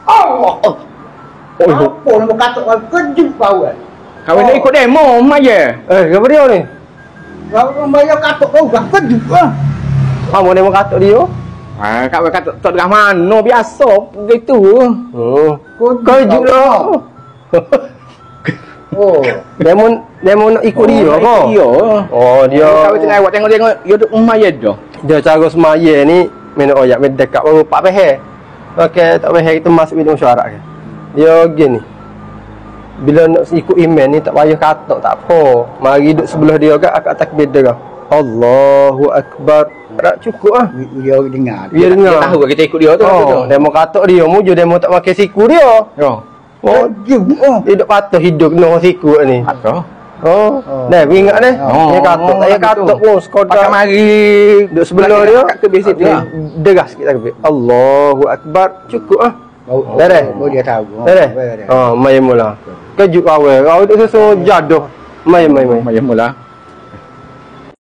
Allah. Apa nak katuk kejut kau eh? Kau nak ikut demo aja. Kenapa dia ni? Kau bayar katuk kau dah kejut ah. Kamu demo katuk dia? Kau katuk tak dah mana biasa gitu. Kejut lah. Demo nak ikut dia ke? Dia. Dia. Kau tengok dia duk maya dah. Dia cara semaya ni minum oyak dekat baru 4 pehel. Okey, tak pehel kita masuk minum syarat ke. Dia gini. Bila nak ikut imam ni tak payah katok tak apa. Mari duduk sebelah dia ke akak takbir dia. Allahu akbar. Tak cukup ah. Dia dengar. Dia dengar. Dia tahu kita ikut dia tu. Demo katok dia mujur demo tak pakai siku dia. Dia duk patah hidup kena siku ni. Patah. Dah ingat dah. Dia katok, saya katok pun sekadar mari duduk sebelah dia. Kat ke situ. Deras sikit takbir. Allahu akbar. Cukup ah. Dah. Dia tahu. Dah. Mai mula. Kejut awal. Kau duduk susun jaduh. Mai. Maya mula.